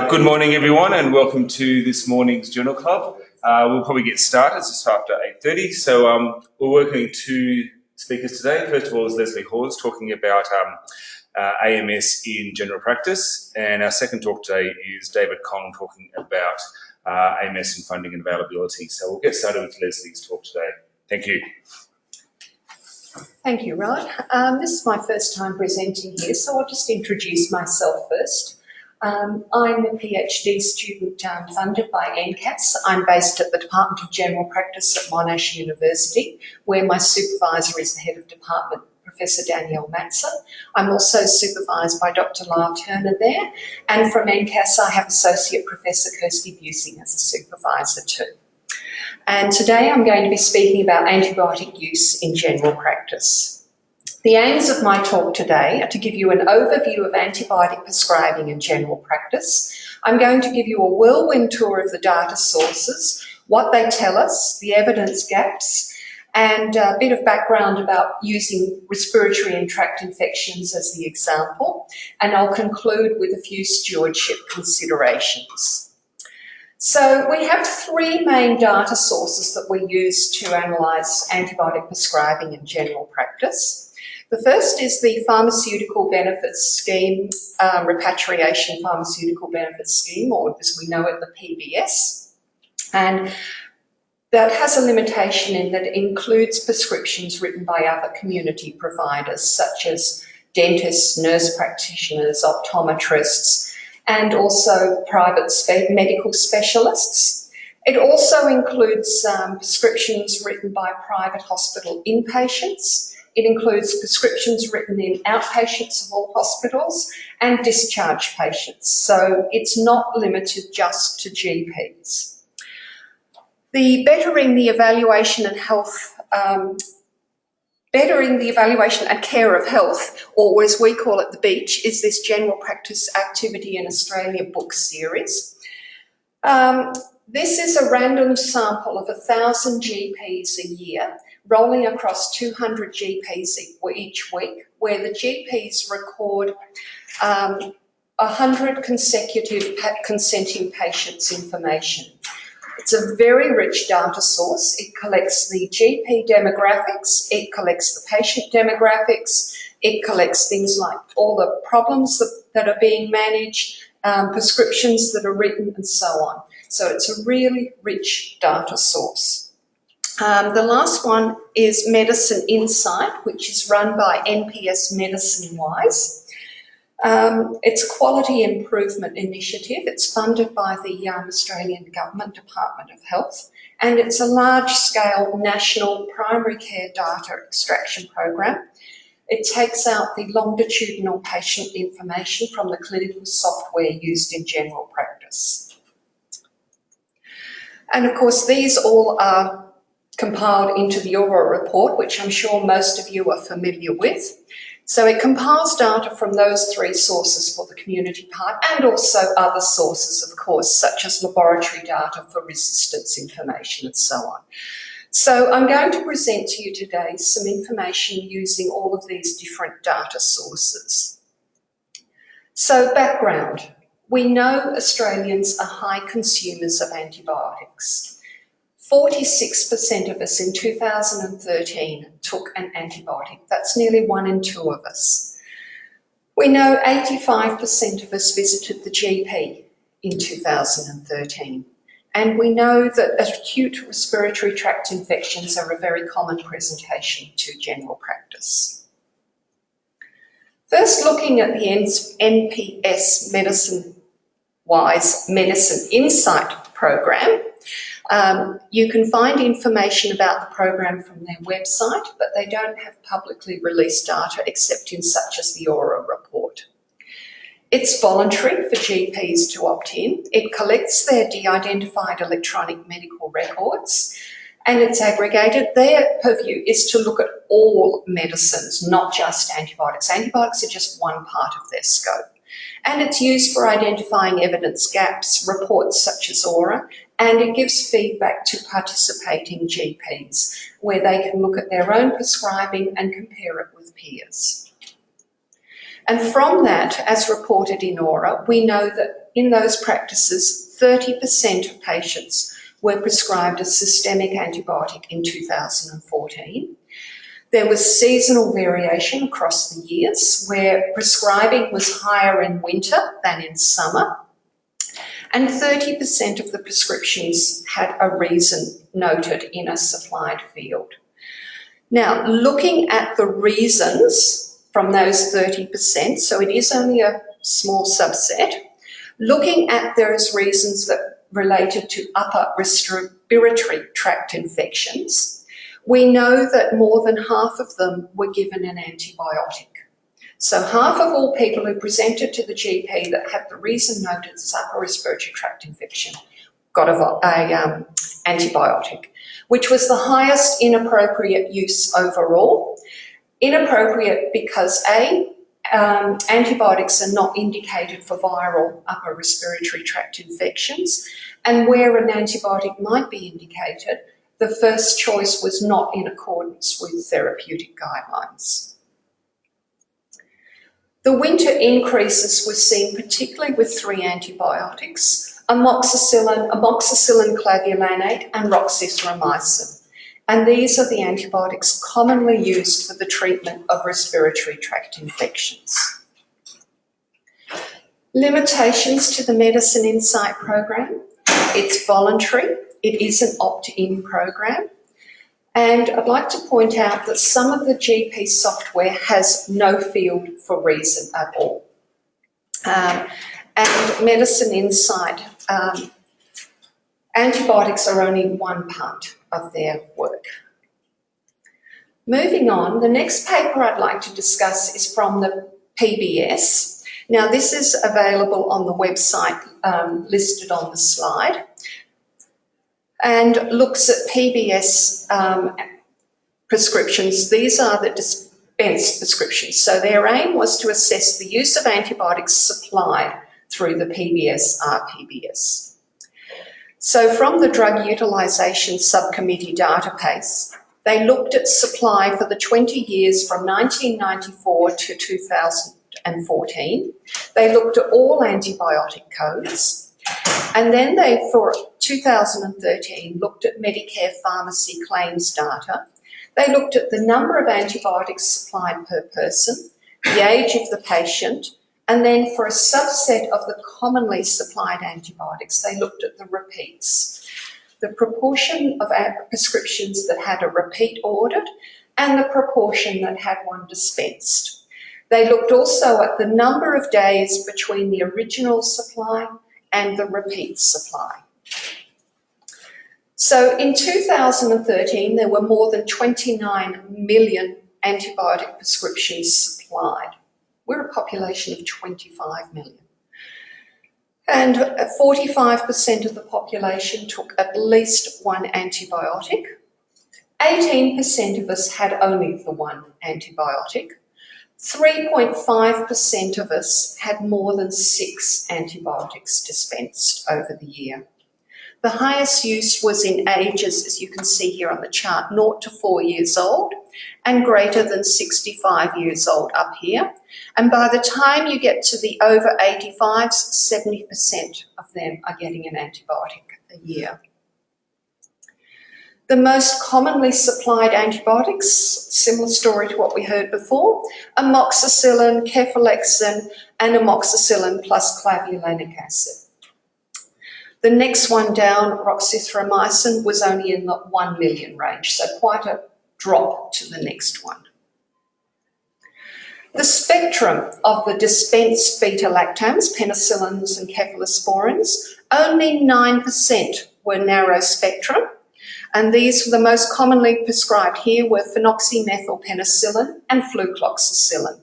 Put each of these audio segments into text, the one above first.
Good morning, everyone, and welcome to this morning's Journal Club. We'll probably get started just after 8:30. So we're working two speakers today. First of all is Lesley Hawes talking about AMS in general practice, and our second talk today is David Kong talking about AMS in funding and availability. So we'll get started with Lesley's talk today. Thank you. Thank you, Rod. This is my first time presenting here, so I'll just introduce myself first. I'm a PhD student funded by NCAS. I'm based at the Department of General Practice at Monash University, where my supervisor is the head of department, Professor Danielle Matzer. I'm also supervised by Dr. Lyle Turner there, and from NCAS I have Associate Professor Kirsty Busing as a supervisor too. And today I'm going to be speaking about antibiotic use in general practice. The aims of my talk today are to give you an overview of antibiotic prescribing in general practice. I'm going to give you a whirlwind tour of the data sources, what they tell us, the evidence gaps, and a bit of background about using respiratory and tract infections as the example. And I'll conclude with a few stewardship considerations. So we have three main data sources that we use to analyse antibiotic prescribing in general practice. The first is the Pharmaceutical Benefits Scheme, Repatriation Pharmaceutical Benefits Scheme, or as we know it, the PBS. And that has a limitation in that it includes prescriptions written by other community providers, such as dentists, nurse practitioners, optometrists, and also private medical specialists. It also includes prescriptions written by private hospital inpatients. It includes prescriptions written in outpatients of all hospitals and discharge patients. So it's not limited just to GPs. The bettering the evaluation and health, bettering the evaluation and care of health, or as we call it, the BEACH, is this general practice activity in Australia book series. This is a random sample of 1,000 GPs a year, rolling across 200 GPs each week, where the GPs record 100 consecutive consenting patients' information. It's a very rich data source. It collects the GP demographics, it collects the patient demographics, it collects things like all the problems that are being managed, prescriptions that are written, and so on. So it's a really rich data source. The last one is Medicine Insight, which is run by NPS Medicine Wise. It's a quality improvement initiative. It's funded by the Australian Government Department of Health, and it's a large-scale national primary care data extraction program. It takes out the longitudinal patient information from the clinical software used in general practice. And of course, these all are compiled into the ORA report, which I'm sure most of you are familiar with. So it compiles data from those three sources for the community part, and also other sources, of course, such as laboratory data for resistance information and so on. So I'm going to present to you today some information using all of these different data sources. So background. We know Australians are high consumers of antibiotics. 46% of us in 2013 took an antibiotic. That's nearly 1 in 2 of us. We know 85% of us visited the GP in 2013. And we know that acute respiratory tract infections are a very common presentation to general practice. First, looking at the NPS Medicine Wise Medicine Insight program, you can find information about the program from their website, but they don't have publicly released data except in such as the ORA report. It's voluntary for GPs to opt in. It collects their de-identified electronic medical records, and it's aggregated. Their purview is to look at all medicines, not just antibiotics. Antibiotics are just one part of their scope. And it's used for identifying evidence gaps, reports such as AURA, and it gives feedback to participating GPs where they can look at their own prescribing and compare it with peers. And from that, as reported in AURA, we know that in those practices, 30% of patients were prescribed a systemic antibiotic in 2014. There was seasonal variation across the years where prescribing was higher in winter than in summer, and 30% of the prescriptions had a reason noted in a supplied field. Now, looking at the reasons from those 30%, so it is only a small subset, looking at those reasons that related to upper respiratory tract infections, we know that more than half of them were given an antibiotic. So half of all people who presented to the GP that had the reason noted as upper respiratory tract infection got a antibiotic, which was the highest inappropriate use overall. Inappropriate because antibiotics are not indicated for viral upper respiratory tract infections, and where an antibiotic might be indicated, the first choice was not in accordance with therapeutic guidelines. The winter increases were seen particularly with 3 antibiotics, amoxicillin, clavulanate and roxithromycin. And these are the antibiotics commonly used for the treatment of respiratory tract infections. Limitations to the Medicine Insight program. It's voluntary. It is an opt-in program. And I'd like to point out that some of the GP software has no field for reason at all. And Medicine Insight, antibiotics are only one part of their work. Moving on, the next paper I'd like to discuss is from the PBS. Now, this is available on the website listed on the slide and looks at PBS prescriptions. These are the dispensed prescriptions. So their aim was to assess the use of antibiotics supplied through the PBS RPBS. So from the Drug Utilisation Subcommittee database, they looked at supply for the 20 years from 1994 to 2014. They looked at all antibiotic codes. And then they, for 2013, looked at Medicare pharmacy claims data. They looked at the number of antibiotics supplied per person, the age of the patient, and then for a subset of the commonly supplied antibiotics, they looked at the repeats, the proportion of prescriptions that had a repeat ordered and the proportion that had one dispensed. They looked also at the number of days between the original supply and the repeat supply. So in 2013, there were more than 29 million antibiotic prescriptions supplied. We're a population of 25 million. And 45% of the population took at least one antibiotic. 18% of us had only the one antibiotic. 3.5% of us had more than 6 antibiotics dispensed over the year. The highest use was in ages, as you can see here on the chart, 0 to 4 years old and greater than 65 years old up here. And by the time you get to the over 85s, 70% of them are getting an antibiotic a year. The most commonly supplied antibiotics, similar story to what we heard before, amoxicillin, cefalexin, and amoxicillin plus clavulanic acid. The next one down, roxithromycin, was only in the 1 million range, so quite a drop to the next one. The spectrum of the dispensed beta-lactams, penicillins and cephalosporins, only 9% were narrow spectrum, and these were the most commonly prescribed here were phenoxymethylpenicillin and flucloxacillin.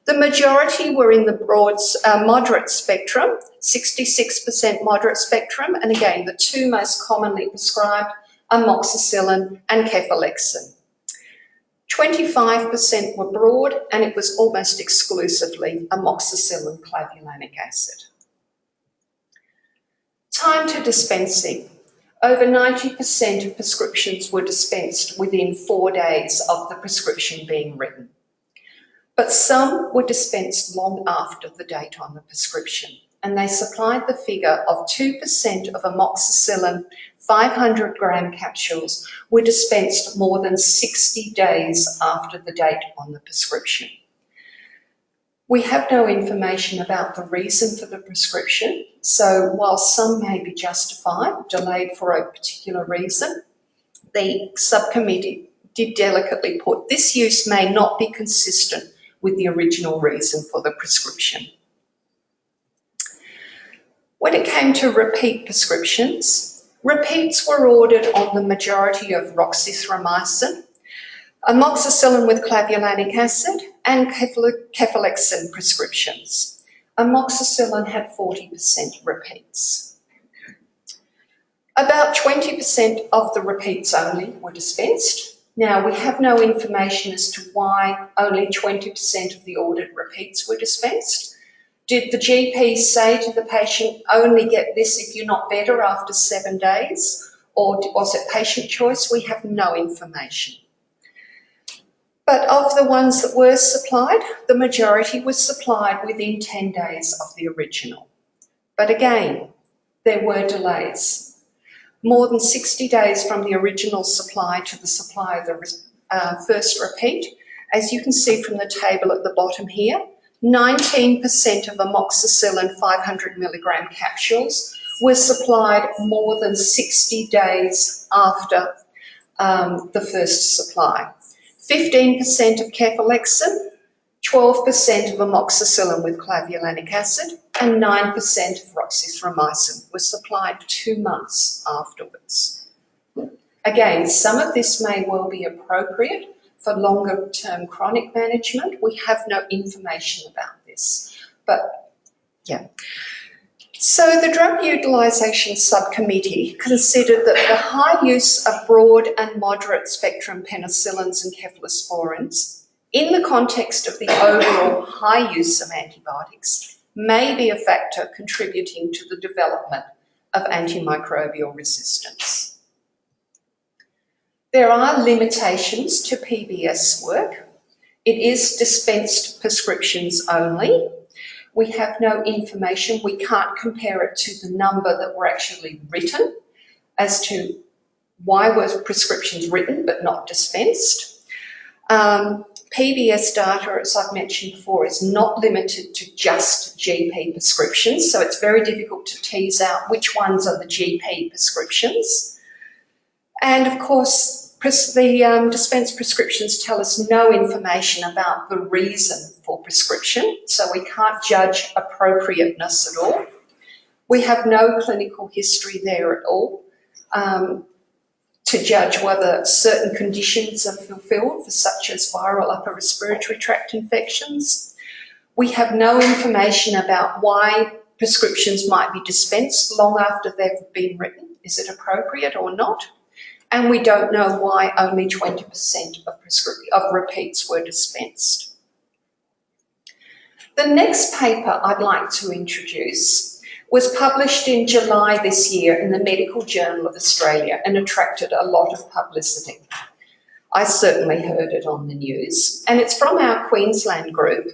The majority were in the broad, moderate spectrum, 66% moderate spectrum, and again, the two most commonly prescribed, amoxicillin and cefalexin. 25% were broad, and it was almost exclusively amoxicillin clavulanic acid. Time to dispensing. Over 90% of prescriptions were dispensed within 4 days of the prescription being written. But some were dispensed long after the date on the prescription, and they supplied the figure of 2% of amoxicillin 500-gram capsules were dispensed more than 60 days after the date on the prescription. We have no information about the reason for the prescription, so while some may be justified, delayed for a particular reason, the subcommittee did delicately put this use may not be consistent with the original reason for the prescription. When it came to repeat prescriptions, repeats were ordered on the majority of roxithromycin, amoxicillin with clavulanic acid, and cefalexin prescriptions. Amoxicillin had 40% repeats. About 20% of the repeats only were dispensed. Now, we have no information as to why only 20% of the ordered repeats were dispensed. Did the GP say to the patient, only get this if you're not better after 7 days? Or was it patient choice? We have no information. But of the ones that were supplied, the majority was supplied within 10 days of the original. But again, there were delays. More than 60 days from the original supply to the supply of the first repeat. As you can see from the table at the bottom here, 19% of amoxicillin 500 milligram capsules were supplied more than 60 days after the first supply. 15% of cefalexin, 12% of amoxicillin with clavulanic acid, and 9% of roxithromycin were supplied 2 months afterwards. Again, some of this may well be appropriate for longer-term chronic management. We have no information about this, but yeah. So the Drug Utilisation Subcommittee considered that the high use of broad and moderate spectrum penicillins and cephalosporins in the context of the overall high use of antibiotics may be a factor contributing to the development of antimicrobial resistance. There are limitations to PBS work. It is dispensed prescriptions only. We have no information. We can't compare it to the number that were actually written as to why were prescriptions written but not dispensed. PBS data, as I've mentioned before, is not limited to just GP prescriptions, so it's very difficult to tease out which ones are the GP prescriptions. And of course, the dispensed prescriptions tell us no information about the reason for prescription, so we can't judge appropriateness at all. We have no clinical history there at all to judge whether certain conditions are fulfilled, such as viral upper respiratory tract infections. We have no information about why prescriptions might be dispensed long after they've been written. Is it appropriate or not? And we don't know why only 20% of repeats were dispensed. The next paper I'd like to introduce was published in July this year in the Medical Journal of Australia and attracted a lot of publicity. I certainly heard it on the news, and it's from our Queensland group.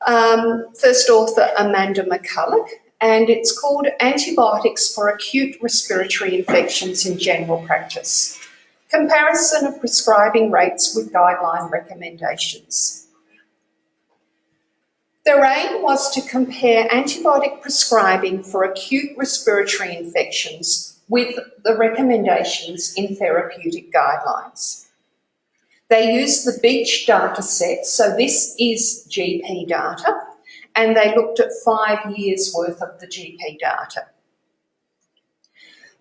First author Amanda McCulloch, and it's called Antibiotics for Acute Respiratory Infections in General Practice. Comparison of prescribing rates with guideline recommendations. Their aim was to compare antibiotic prescribing for acute respiratory infections with the recommendations in therapeutic guidelines. They used the Beach data set, so this is GP data, and they looked at 5 years' worth of the GP data.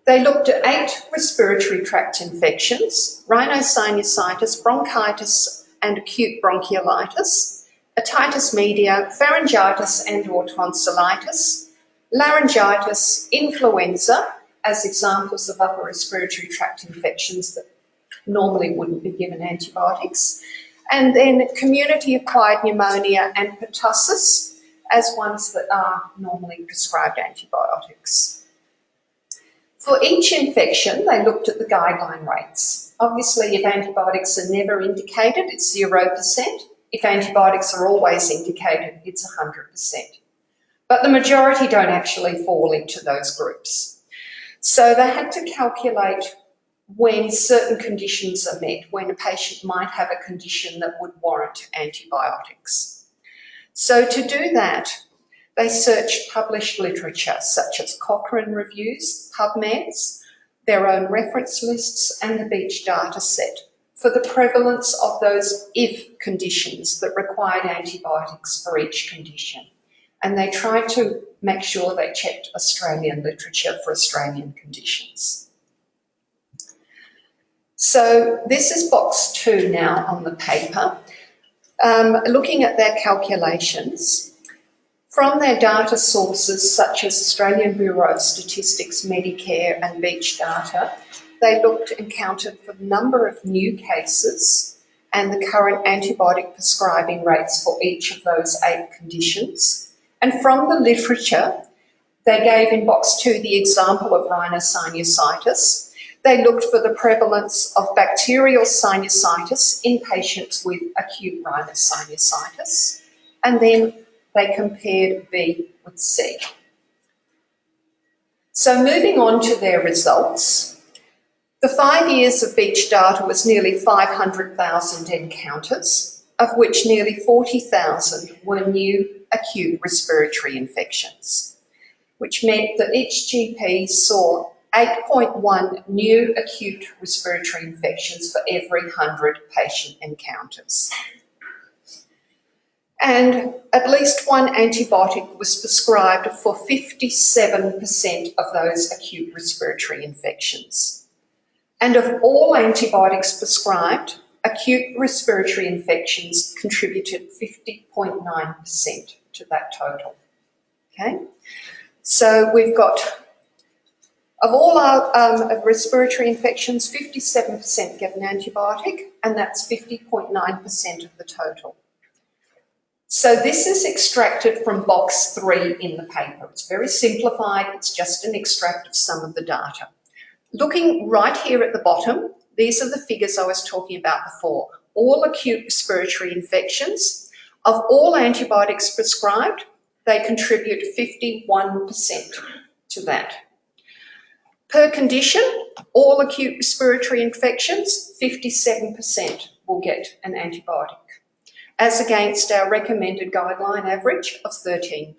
They looked at 8 respiratory tract infections: rhinosinusitis, bronchitis and acute bronchiolitis, otitis media, pharyngitis and or tonsillitis, laryngitis, influenza, as examples of upper respiratory tract infections that normally wouldn't be given antibiotics. And then community-acquired pneumonia and pertussis as ones that are normally prescribed antibiotics. For each infection, they looked at the guideline rates. Obviously, if antibiotics are never indicated, it's 0%. If antibiotics are always indicated, it's 100%. But the majority don't actually fall into those groups. So they had to calculate when certain conditions are met, when a patient might have a condition that would warrant antibiotics. So to do that, they searched published literature such as Cochrane reviews, PubMeds, their own reference lists and the Beach data set for the prevalence of those if conditions that required antibiotics for each condition. And they tried to make sure they checked Australian literature for Australian conditions. So this is box 2 now on the paper. Looking at their calculations, from their data sources such as Australian Bureau of Statistics, Medicare and Beach data, they looked and counted for the number of new cases and the current antibiotic prescribing rates for each of those 8 conditions. And from the literature, they gave in box 2 the example of rhinosinusitis. They looked for the prevalence of bacterial sinusitis in patients with acute rhinosinusitis, and then they compared B with C. So moving on to their results, the 5 years of Beach data was nearly 500,000 encounters, of which nearly 40,000 were new acute respiratory infections, which meant that each GP saw 8.1 new acute respiratory infections for every 100 patient encounters. And at least one antibiotic was prescribed for 57% of those acute respiratory infections. And of all antibiotics prescribed, acute respiratory infections contributed 50.9% to that total. Okay, so we've got, of all our respiratory infections, 57% get an antibiotic, and that's 50.9% of the total. So this is extracted from box 3 in the paper. It's very simplified, it's just an extract of some of the data. Looking right here at the bottom, these are the figures I was talking about before. All acute respiratory infections, of all antibiotics prescribed, they contribute 51% to that. Per condition, all acute respiratory infections, 57% will get an antibiotic, as against our recommended guideline average of 13%.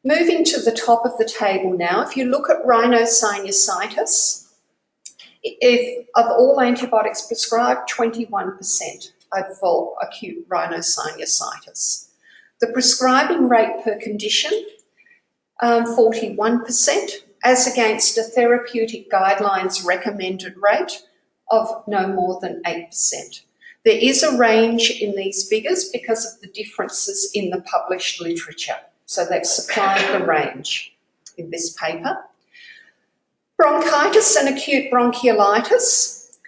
Moving to the top of the table now, if you look at rhinosinusitis, if of all antibiotics prescribed, 21% for acute rhinosinusitis. The prescribing rate per condition, 41%, as against a therapeutic guidelines recommended rate of no more than 8%. There is a range in these figures because of the differences in the published literature. So they've supplied the range in this paper. Bronchitis and acute bronchiolitis.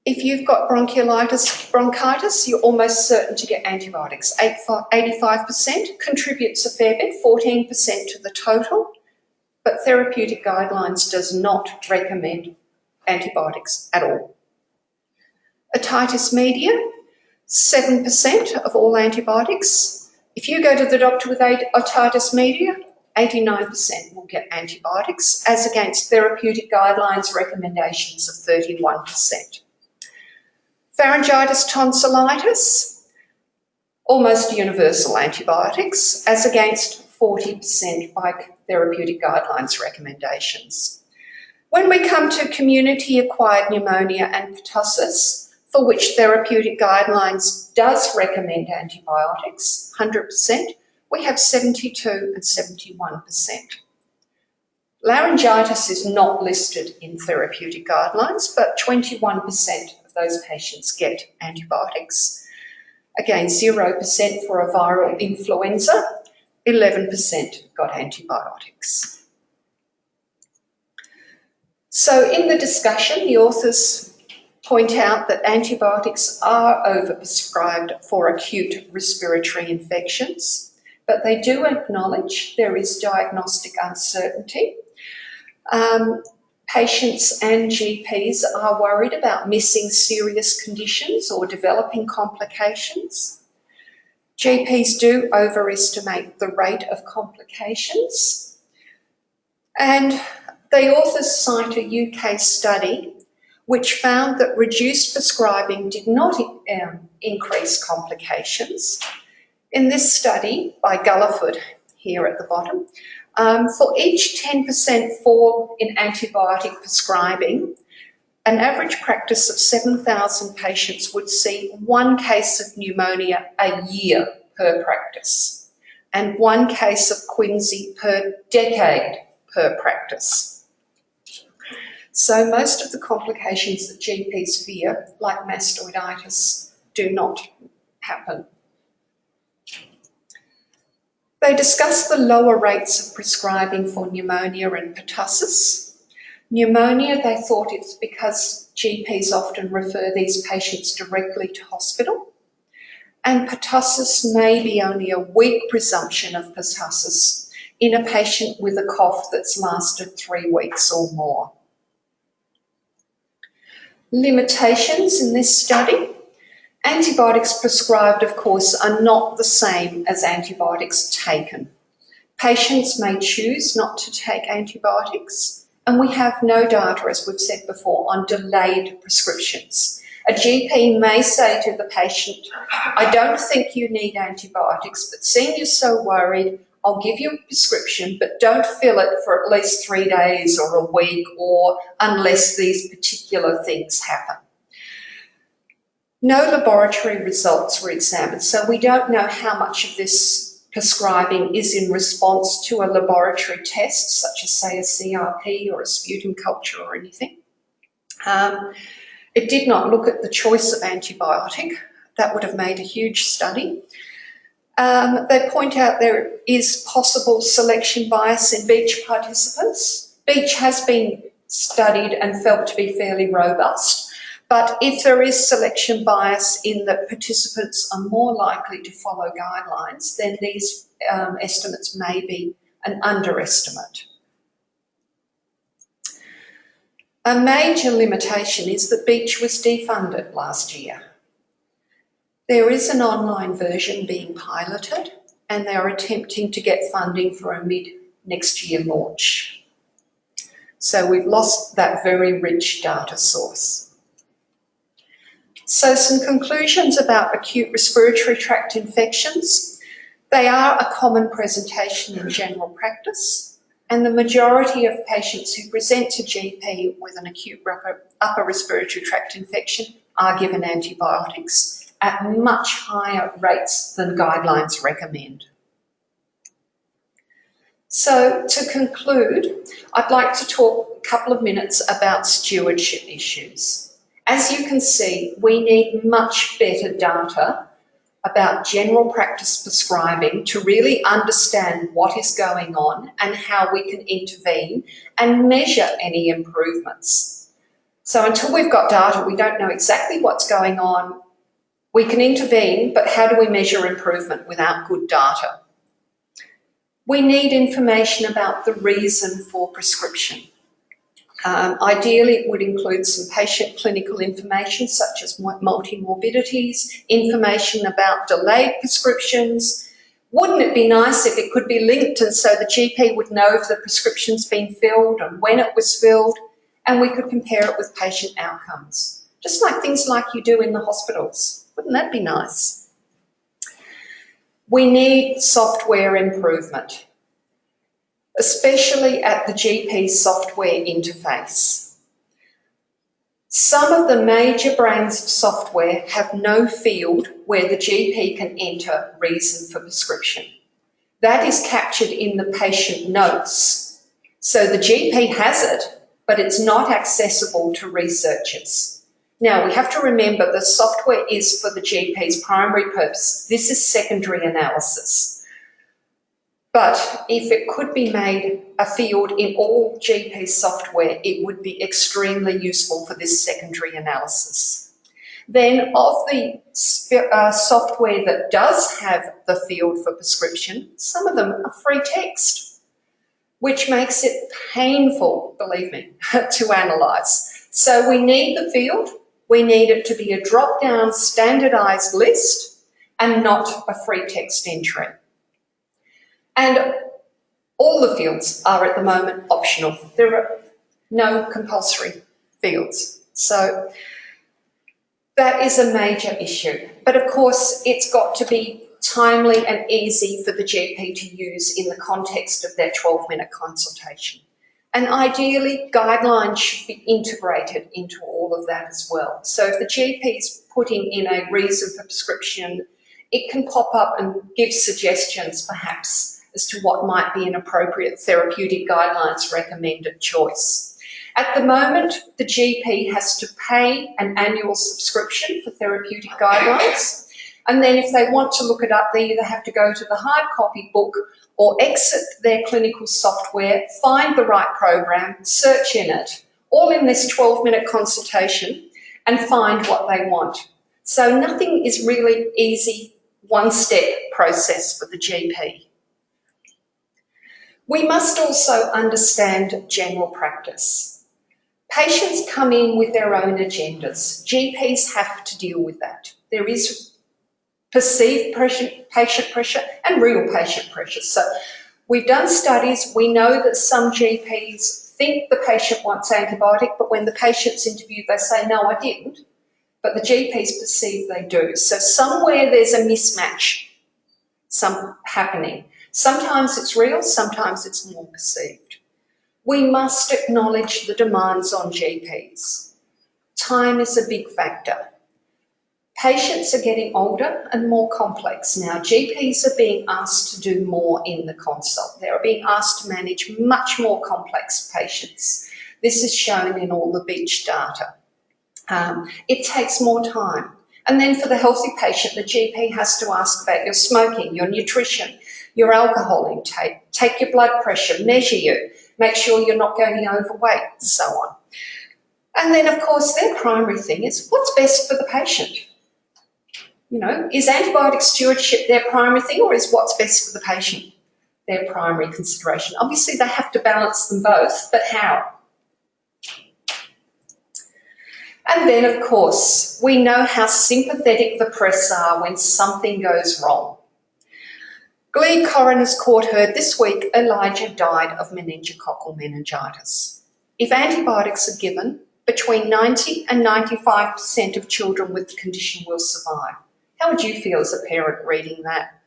If you've got bronchitis, you're almost certain to get antibiotics. 85% contributes a fair bit, 14% to the total, but therapeutic guidelines does not recommend antibiotics at all. Otitis media, 7% of all antibiotics. If you go to the doctor with otitis media, 89% will get antibiotics, as against therapeutic guidelines recommendations of 31%. Pharyngitis tonsillitis, almost universal antibiotics, as against 40% by therapeutic guidelines recommendations. When we come to community-acquired pneumonia and pertussis, for which therapeutic guidelines does recommend antibiotics, 100%, we have 72 and 71%. Laryngitis is not listed in therapeutic guidelines, but 21% of those patients get antibiotics. Again, 0% for a viral influenza, 11% got antibiotics. So in the discussion, the authors point out that antibiotics are overprescribed for acute respiratory infections, but they do acknowledge there is diagnostic uncertainty. Patients and GPs are worried about missing serious conditions or developing complications. GPs do overestimate the rate of complications. And the authors cite a UK study which found that reduced prescribing did not increase complications. In this study by Gulliford, here at the bottom, for each 10% fall in antibiotic prescribing, an average practice of 7,000 patients would see 1 case of pneumonia a year per practice and 1 case of quinsy per decade per practice. So most of the complications that GPs fear, like mastoiditis, do not happen. They discuss the lower rates of prescribing for pneumonia and pertussis. Pneumonia, they thought it's because GPs often refer these patients directly to hospital. And pertussis may be only a weak presumption of pertussis in a patient with a cough that's lasted 3 weeks or more. Limitations in this study. Antibiotics prescribed, of course, are not the same as antibiotics taken. Patients may choose not to take antibiotics, and we have no data, as we've said before, on delayed prescriptions. A GP may say to the patient, I don't think you need antibiotics, but seeing you're so worried, I'll give you a prescription, but don't fill it for at least 3 days or a week, or unless these particular things happen. No laboratory results were examined, so we don't know how much of this prescribing is in response to a laboratory test, such as, say, a CRP or a sputum culture or anything. It did not look at the choice of antibiotic. That would have made a huge study. They point out there is possible selection bias in beach participants. Beach has been studied and felt to be fairly robust. But if there is selection bias in that participants are more likely to follow guidelines, then these estimates may be an underestimate. A major limitation is that Beach was defunded last year. There is an online version being piloted, and they are attempting to get funding for a mid-next year launch. So we've lost that very rich data source. So some conclusions about acute respiratory tract infections. They are a common presentation in general practice, and the majority of patients who present to GP with an acute upper respiratory tract infection are given antibiotics at much higher rates than guidelines recommend. So to conclude, I'd like to talk a couple of minutes about stewardship issues. As you can see, we need much better data about general practice prescribing to really understand what is going on and how we can intervene and measure any improvements. So until we've got data, we don't know exactly what's going on. We can intervene, but how do we measure improvement without good data? We need information about the reason for prescription. Ideally, it would include some patient clinical information such as multimorbidities, information about delayed prescriptions. Wouldn't it be nice if it could be linked and so the GP would know if the prescription's been filled and when it was filled, and we could compare it with patient outcomes, just like things like you do in the hospitals. Wouldn't that be nice? We need software improvement, especially at the GP software interface. Some of the major brands of software have no field where the GP can enter reason for prescription. That is captured in the patient notes. So the GP has it, but it's not accessible to researchers. Now, we have to remember the software is for the GP's primary purpose. This is secondary analysis. But if it could be made a field in all GP software, it would be extremely useful for this secondary analysis. Then of the software that does have the field for prescription, some of them are free text, which makes it painful, believe me, to analyse. So we need the field, we need it to be a drop-down standardised list and not a free text entry. And all the fields are at the moment optional. There are no compulsory fields. So that is a major issue. But of course, it's got to be timely and easy for the GP to use in the context of their 12-minute consultation. And ideally, guidelines should be integrated into all of that as well. So if the GP is putting in a reason for prescription, it can pop up and give suggestions perhaps as to what might be an appropriate therapeutic guidelines recommended choice. At the moment, the GP has to pay an annual subscription for therapeutic guidelines, and then if they want to look it up, they either have to go to the hard copy book or exit their clinical software, find the right program, search in it, all in this 12-minute consultation, and find what they want. So nothing is really easy, one-step process for the GP. We must also understand general practice. Patients come in with their own agendas. GPs have to deal with that. There is perceived patient pressure and real patient pressure. So we've done studies. We know that some GPs think the patient wants antibiotic, but when the patient's interviewed, they say, no, I didn't. But the GPs perceive they do. So somewhere there's a mismatch happening. Sometimes it's real, sometimes it's more perceived. We must acknowledge the demands on GPs. Time is a big factor. Patients are getting older and more complex now. GPs are being asked to do more in the consult. They are being asked to manage much more complex patients. This is shown in all the beach data. It takes more time. And then for the healthy patient, the GP has to ask about your smoking, your nutrition, your alcohol intake, take your blood pressure, measure you, make sure you're not going overweight, and so on. And then, of course, their primary thing is what's best for the patient. You know, is antibiotic stewardship their primary thing, or is what's best for the patient their primary consideration? Obviously, they have to balance them both, but how? And then, of course, we know how sympathetic the press are when something goes wrong. Glebe Coroner's Court heard this week Elijah died of meningococcal meningitis. If antibiotics are given, between 90 and 95% of children with the condition will survive. How would you feel as a parent reading that?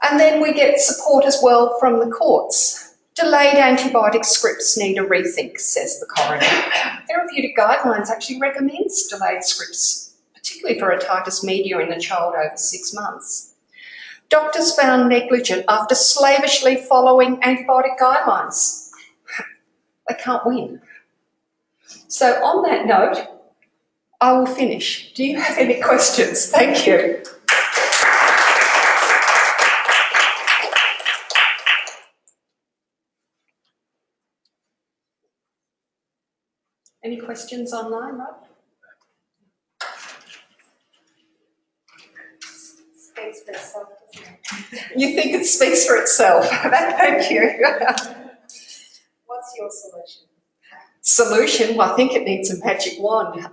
And then we get support as well from the courts. Delayed antibiotic scripts need a rethink, says the coroner. Therapeutic guidelines actually recommends delayed scripts, particularly for otitis media in a child over 6 months. Doctors found negligent after slavishly following antibiotic guidelines. They can't win. So on that note, I will finish. Do you have any questions? Thank you. Any questions online, Rob? Speaks for itself, doesn't it? You think it speaks for itself. Thank you. What's your solution? Solution? Well, I think it needs a magic wand.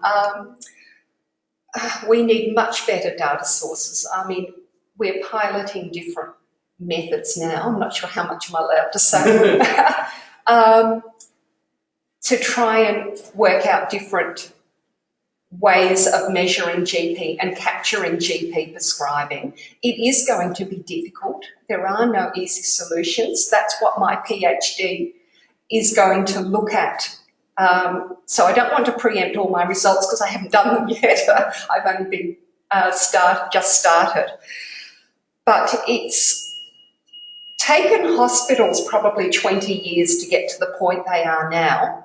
We need much better data sources. I mean, we're piloting different methods now. I'm not sure how much I'm allowed to say. To try and work out different ways of measuring GP and capturing GP prescribing. It is going to be difficult. There are no easy solutions. That's what my PhD is going to look at. So I don't want to preempt all my results because I haven't done them yet. I've only been just started. But it's taken hospitals probably 20 years to get to the point they are now.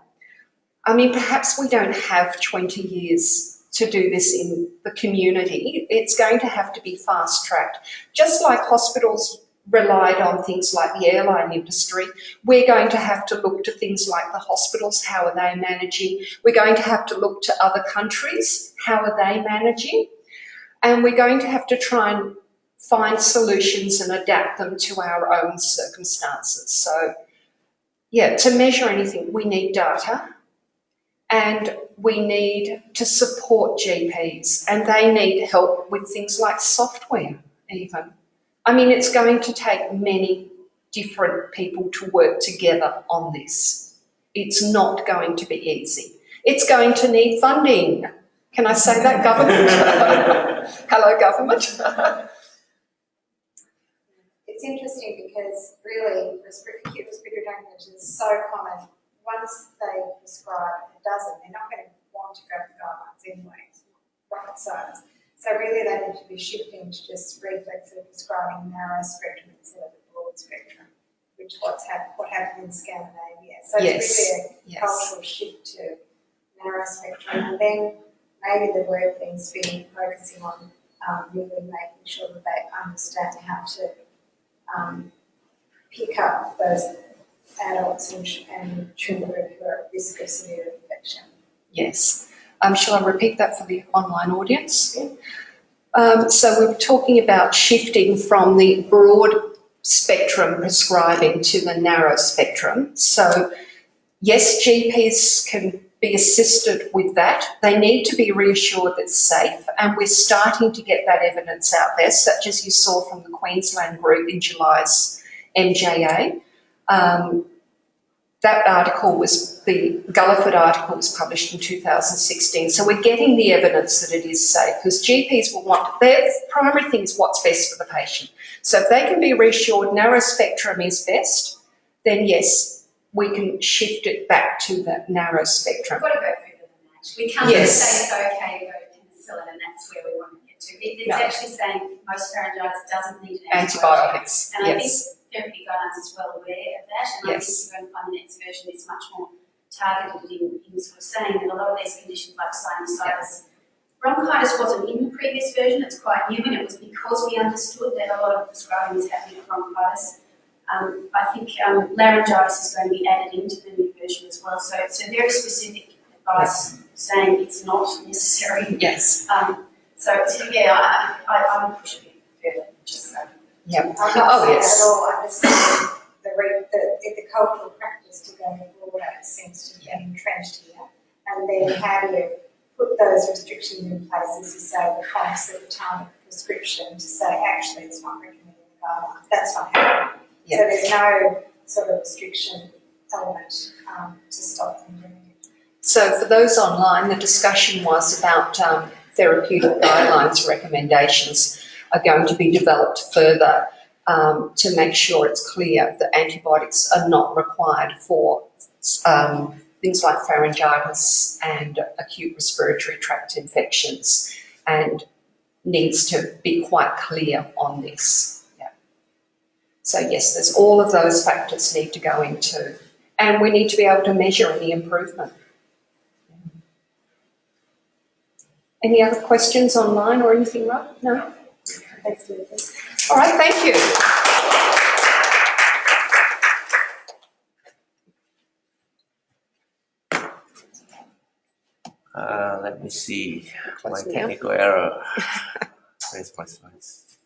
I mean, perhaps we don't have 20 years to do this in the community. It's going to have to be fast-tracked. Just like hospitals relied on things like the airline industry. We're going to have to look to things like the hospitals, how are they managing? We're going to have to look to other countries, how are they managing? And we're going to have to try and find solutions and adapt them to our own circumstances. So, yeah, to measure anything, we need data and we need to support GPs, and they need help with things like software even. I mean, it's going to take many different people to work together on this. It's not going to be easy. It's going to need funding. Can I say that, government? Hello, government. It's interesting because really acute respiratory damage is so common. Once they prescribe a dozen, they're not going to want to go for guidelines anyway. It's rocket science. So really they need to be shifting to just reflexively prescribing narrow spectrum instead of the broad spectrum, which what happened in Scandinavia. So it's really a cultural shift to narrow spectrum, and then maybe the work needs to be focusing on really making sure that they understand how to pick up those adults and children who are at risk of severe infection. Yes. Shall I repeat that for the online audience? So we were talking about shifting from the broad spectrum prescribing to the narrow spectrum. So yes, GPs can be assisted with that. They need to be reassured that it's safe, and we're starting to get that evidence out there, such as you saw from the Queensland group in July's MJA. That article the Gulliford article was published in 2016. So we're getting the evidence that it is safe, because GPs will want, their primary thing is what's best for the patient. So if they can be reassured narrow spectrum is best, then yes, we can shift it back to the narrow spectrum. We've got to go further than that. We can't just say it's okay to go to penicillin and that's where we want to get to. It's actually saying most pharyngitis doesn't need an antibiotics. And I think therapy guidelines is well aware of that, and I think you're going to find the next version is much more targeted in sort of saying that a lot of these conditions like sinusitis, bronchitis wasn't in the previous version, it's quite new, and it was because we understood that a lot of prescribing is happening for bronchitis. I think laryngitis is going to be added into the new version as well, so it's a very specific advice saying it's not necessary. Yes. So yeah, I would push a bit further, just so. Yeah. I'm not saying at all understanding the cultural practice to go broader seems to be entrenched here. And then how do you put those restrictions in place, as you say, the promise at the time of prescription to say actually it's not recommended in the guidelines. That's not happening. Yeah. So there's no sort of restriction element to stop them doing it. So for those online, the discussion was about therapeutic guidelines recommendations are going to be developed further to make sure it's clear that antibiotics are not required for things like pharyngitis and acute respiratory tract infections, and needs to be quite clear on this. Yeah. So yes, there's all of those factors need to go into, and we need to be able to measure any improvement. Any other questions online or anything, Rob? No? Thanks, Lucy. All right, thank you. Let me see my technical error. Where's my slides?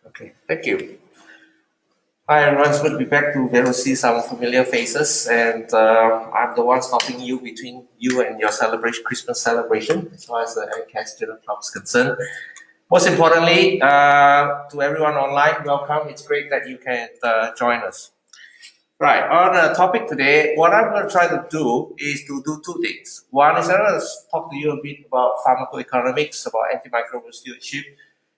Okay, thank you. Hi everyone, it's good to be back to be able to see some familiar faces, and I'm the one stopping you between you and your Christmas celebration as far as the NCAS Journal Club is concerned. Most importantly, to everyone online, welcome. It's great that you can join us. Right, on the topic today, what I'm going to try to do is to do two things. One is I'm going to talk to you a bit about pharmacoeconomics, about antimicrobial stewardship.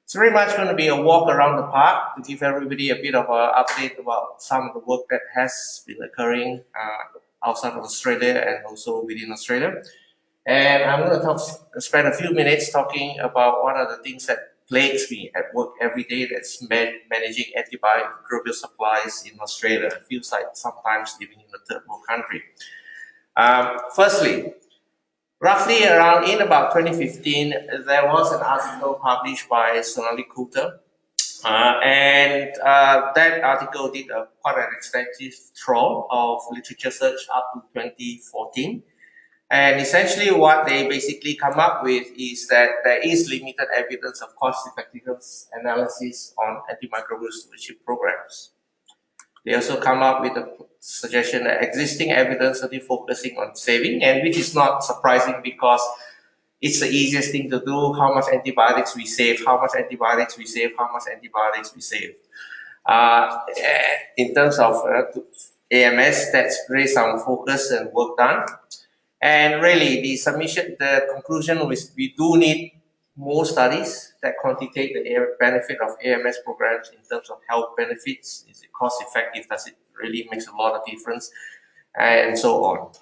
It's very much going to be a walk around the park to give everybody a bit of an update about some of the work that has been occurring outside of Australia and also within Australia. And I'm going to spend a few minutes talking about what are the things that plagues me at work every day. That's managing antimicrobial supplies in Australia. It feels like sometimes living in a third world country. Firstly, roughly around in about 2015, there was an article published by Sonali Coulter. That article did quite an extensive trawl of literature search up to 2014. And essentially what they basically come up with is that there is limited evidence of cost-effectiveness analysis on antimicrobial stewardship programs. They also come up with a suggestion that existing evidence are focusing on saving, and which is not surprising because it's the easiest thing to do. How much antibiotics we save, how much antibiotics we save, how much antibiotics we save. In terms of AMS, that's really some focus and work done. And really, the conclusion was we do need more studies that quantitate the benefit of AMS programs in terms of health benefits. Is it cost effective? Does it really makes a lot of difference? And so on.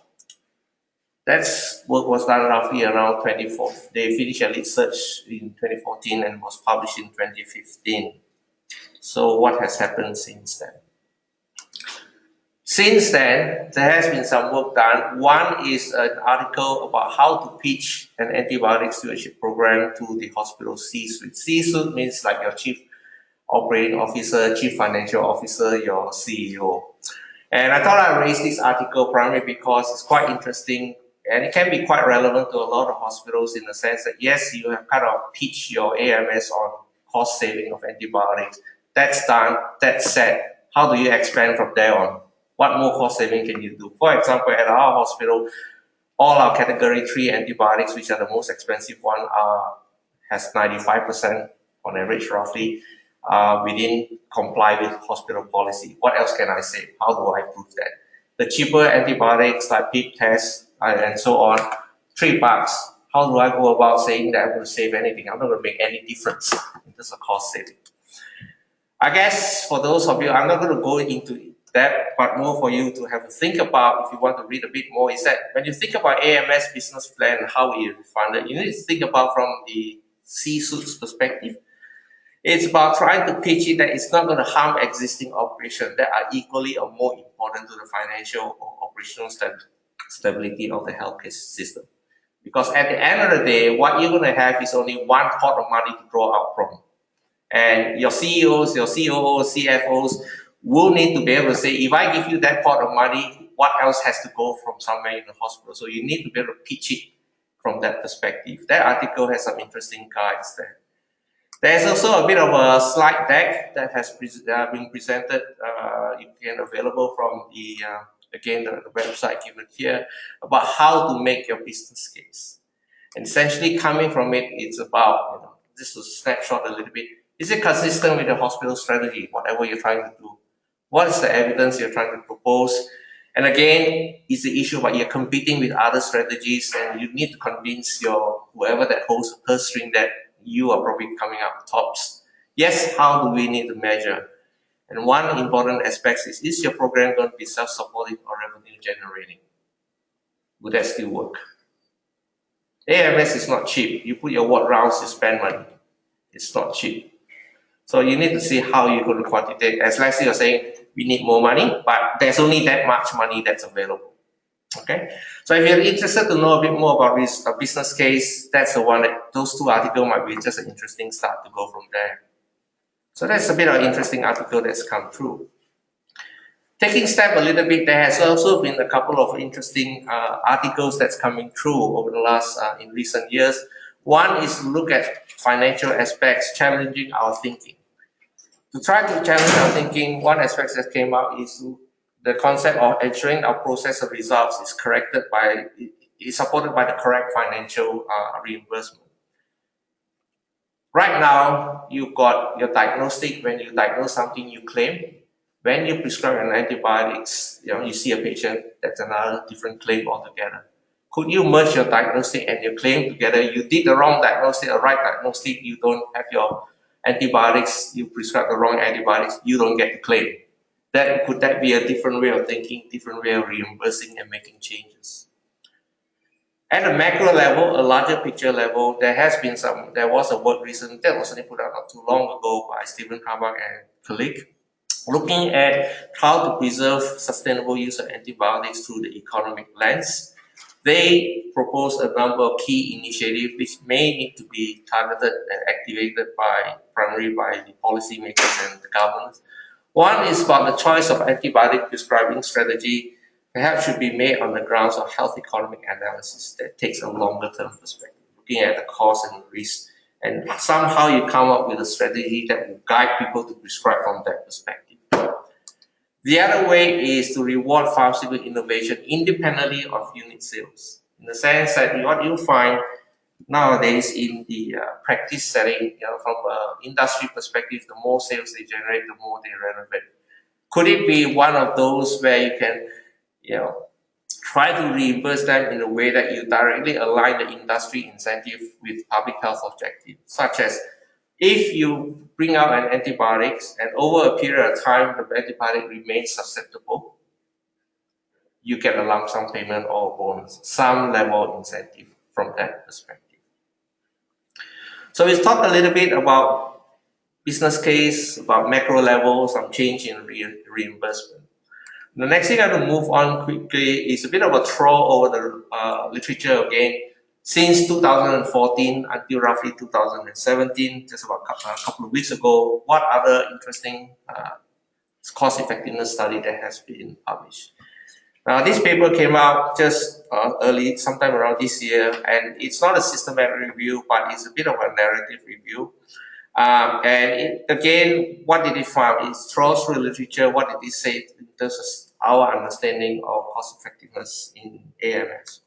That's work was done roughly around 2014. They finished a research in 2014 and was published in 2015. So what has happened since then? Since then, there has been some work done. One is an article about how to pitch an antibiotic stewardship program to the hospital C-suite. C-suite means like your chief operating officer, chief financial officer, your CEO. And I thought I'd raise this article primarily because it's quite interesting and it can be quite relevant to a lot of hospitals in the sense that, yes, you have kind of pitched your AMS on cost saving of antibiotics. That's done, that's set. How do you expand from there on? What more cost saving can you do? For example, at our hospital, all our category 3 antibiotics, which are the most expensive one, has 95% on average roughly. We didn't comply with hospital policy. What else can I say? How do I prove that? The cheaper antibiotics like PIP tests and so on, $3. How do I go about saying that I'm going to save anything? I'm not going to make any difference in terms of cost saving. I guess for those of you, I'm not going to go into that, but more for you to have to think about if you want to read a bit more, is that when you think about AMS business plan and how it is funded, you need to think about from the C-suite's perspective. It's about trying to pitch it that it's not going to harm existing operations that are equally or more important to the financial or operational stability of the healthcare system. Because at the end of the day, what you're going to have is only one pot of money to draw out from. And your CEOs, your COOs, CFOs will need to be able to say, if I give you that pot of money, what else has to go from somewhere in the hospital? So you need to be able to pitch it from that perspective. That article has some interesting guides there. There's also a bit of a slide deck that has been presented, available from the, again, the website given here, about how to make your business case. And essentially coming from it, it's about, just to snapshot a little bit, is it consistent with the hospital strategy, whatever you're trying to do? What is the evidence you're trying to propose? And again, it's the issue about you're competing with other strategies and you need to convince whoever that holds the purse string that you are probably coming out tops. Yes, how do we need to measure? And one important aspect is your program going to be self-supporting or revenue generating? Would that still work? AMS is not cheap. You put your ward rounds, you spend money. It's not cheap. So you need to see how you're going to quantitate. As Lesley was saying, we need more money, but there's only that much money that's available. Okay, so if you're interested to know a bit more about this business case, that's the one that those two articles might be just an interesting start to go from there. So that's a bit of an interesting article that's come through. Taking step a little bit, there has also been a couple of interesting articles that's coming through over the last, in recent years. One is to look at financial aspects, challenging our thinking. To try to challenge our thinking, one aspect that came out is the concept of ensuring our process of results is supported by the correct financial reimbursement. Right now, you've got your diagnostic. When you diagnose something, you claim. When you prescribe an antibiotics, you see a patient, that's another different claim altogether. Could you merge your diagnostic and your claim together? You did the wrong diagnostic or right diagnostic, you don't have your antibiotics, you prescribe the wrong antibiotics, you don't get the claim. Could that be a different way of thinking, different way of reimbursing and making changes? At a macro level, a larger picture level, there was a work recently that was only put out not too long ago by Stephen Harbach and colleague, looking at how to preserve sustainable use of antibiotics through the economic lens. They propose a number of key initiatives which may need to be targeted and activated primarily by the policymakers and the government. One is about the choice of antibiotic prescribing strategy perhaps should be made on the grounds of health economic analysis that takes a longer term perspective, looking at the cost and the risk, and somehow you come up with a strategy that will guide people to prescribe from that perspective. The other way is to reward pharmaceutical innovation independently of unit sales, in the sense that what you find nowadays in the practice setting, from an industry perspective, the more sales they generate, the more they renovate. Could it be one of those where you can, try to reimburse them in a way that you directly align the industry incentive with public health objectives, such as if you bring out an antibiotics and over a period of time the antibiotic remains susceptible, you get a lump sum payment or a bonus, some level of incentive from that perspective. So we've talked a little bit about business case, about macro level, some change in reimbursement. The next thing I want to move on quickly is a bit of a troll over the literature again. Since 2014 until roughly 2017, just about a couple of weeks ago, what other interesting cost effectiveness study that has been published? Now, this paper came out just early, sometime around this year, and it's not a systematic review, but it's a bit of a narrative review. Again, what did it find? It throws through the literature, what did it say in terms of our understanding of cost effectiveness in AMS.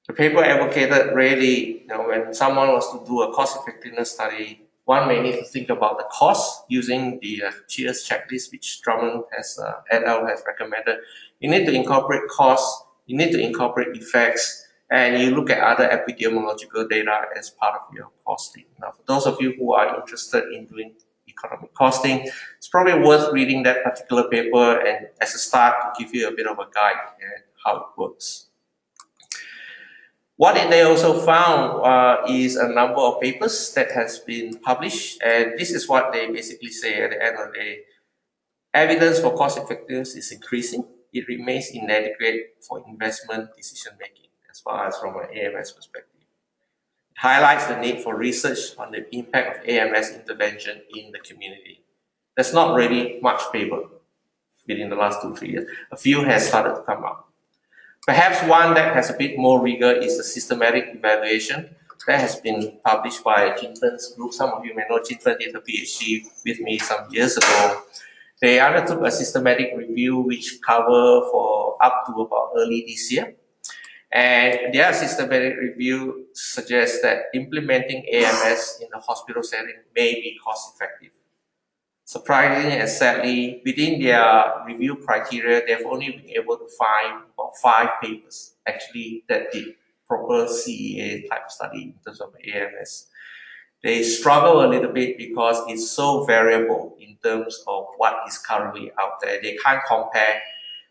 The paper advocated really, when someone was to do a cost effectiveness study, one may need to think about the cost using the Cheers checklist, which Drummond et al. Has recommended. You need to incorporate costs, you need to incorporate effects, and you look at other epidemiological data as part of your costing. Now, for those of you who are interested in doing economic costing, it's probably worth reading that particular paper and as a start to give you a bit of a guide at how it works. What they also found is a number of papers that has been published, and this is what they basically say at the end of the day. Evidence for cost effectiveness is increasing. It remains inadequate for investment decision making as far as from an AMS perspective. It highlights the need for research on the impact of AMS intervention in the community. There's not really much paper within the last 2-3 years. A few has started to come up. Perhaps one that has a bit more rigor is the systematic evaluation that has been published by Chintan's group. Some of you may know Chintan did a PhD with me some years ago. They undertook a systematic review which covered for up to about early this year. And their systematic review suggests that implementing AMS in the hospital setting may be cost effective. Surprisingly and sadly, within their review criteria, they've only been able to find about 5 papers actually that did proper CEA type study in terms of AMS. They struggle a little bit because it's so variable in terms of what is currently out there. They can't compare.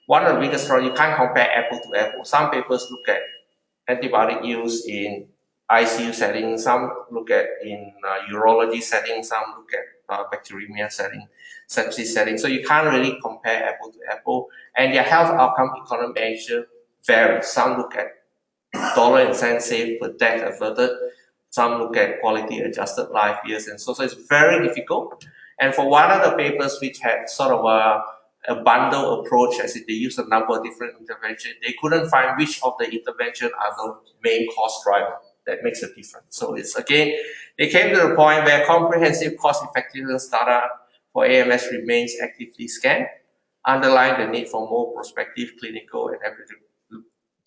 One of the biggest problems, you can't compare apple to apple. Some papers look at antibiotic use in ICU settings, some look at in urology settings, some look at bacteremia setting, sepsis setting. So you can't really compare apple to apple. And their health outcome economic measure varies. Some look at dollar and cent saved per death averted. Some look at quality adjusted life years, and so it's very difficult. And for one of the papers which had sort of a bundle approach, as if they use a number of different interventions, they couldn't find which of the intervention are the main cost driver that makes a difference. So it's again, they came to the point where comprehensive cost effectiveness data for AMS remains actively scanned, underlying the need for more prospective clinical and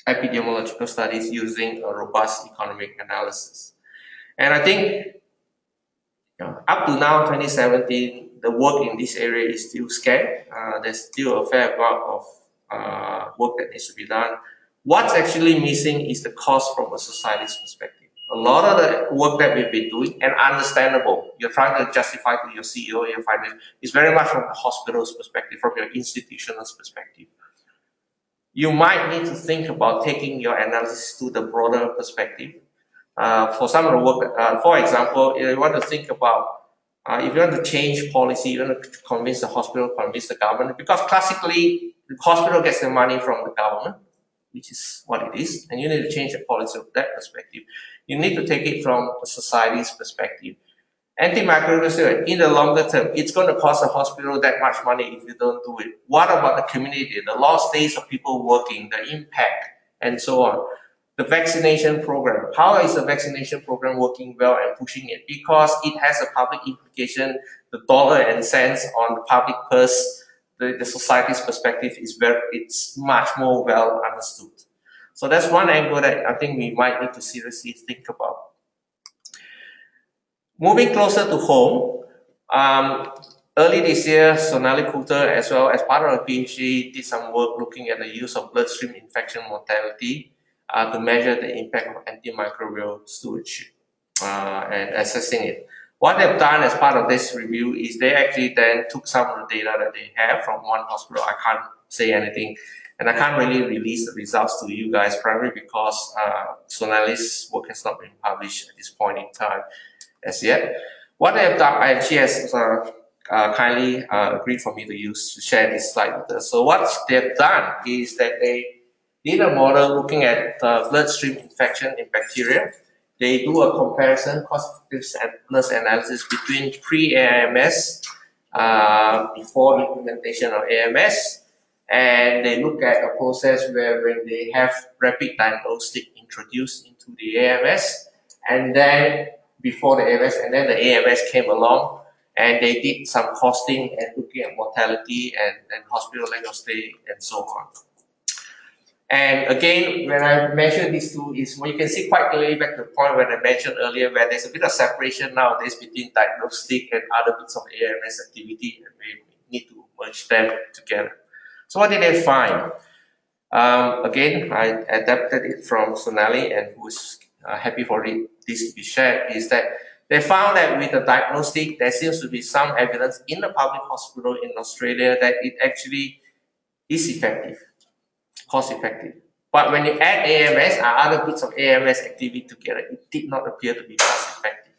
epidemiological studies using a robust economic analysis. And I think up to now, 2017, the work in this area is still scarce. There's still a fair amount of work that needs to be done. What's actually missing is the cost from a society's perspective. A lot of the work that we've been doing, and understandable, you're trying to justify to your CEO, your finance, is very much from the hospital's perspective, from your institutional's perspective. you might need to think about taking your analysis to the broader perspective. For some of the work, for example, if you want to think about, if you want to change policy, you want to convince the hospital, convince the government, because classically, the hospital gets the money from the government, which is what it is, and you need to change the policy from that perspective. You need to take it from the society's perspective. Antimicrobial, in the longer term, it's going to cost the hospital that much money if you don't do it. What about the community, the lost days of people working, the impact, and so on? The vaccination program. How is the vaccination program working well and pushing it? Because it has a public implication, the dollar and cents on the public purse, the society's perspective is it's much more well understood. So that's one angle that I think we might need to seriously think about. Moving closer to home, early this year, Sonali Coulter, as well as part of the PhD, did some work looking at the use of bloodstream infection mortality to measure the impact of antimicrobial stewardship and assessing it. What they've done as part of this review is they actually then took some of the data that they have from one hospital. I can't say anything, and I can't really release the results to you guys primarily because Sonali's work has not been published at this point in time as yet. What they have done, and she has kindly agreed for me to share this slide with us. So what they've done is that they did a model looking at bloodstream infection in bacteria. They do a comparison, cost-effectiveness analysis between pre-AMS, before the implementation of AMS, and they look at a process where when they have rapid diagnostic introduced into the AMS, and then before the AMS, and then the AMS came along, and they did some costing and looking at mortality and hospital length of stay and so on. And again, when I mentioned these two, is what you can see quite clearly back to the point when I mentioned earlier, where there's a bit of separation nowadays between diagnostic and other bits of AMS activity, and we need to merge them together. So what did they find? Again, I adapted it from Sonali, and who's happy for this to be shared, is that they found that with the diagnostic, there seems to be some evidence in the public hospital in Australia that it actually is effective, cost-effective. But when you add AMS or other bits of AMS activity together, it did not appear to be cost-effective.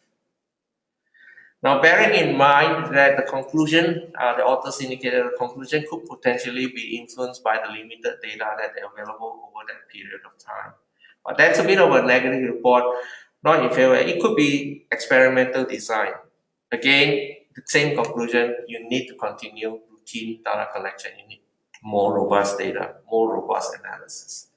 Now, bearing in mind that the conclusion, the authors indicated the conclusion could potentially be influenced by the limited data that are available over that period of time. But that's a bit of a negative report, not in favor. It could be experimental design. Again, the same conclusion, you need to continue routine data collection. You need more robust data, more robust analysis.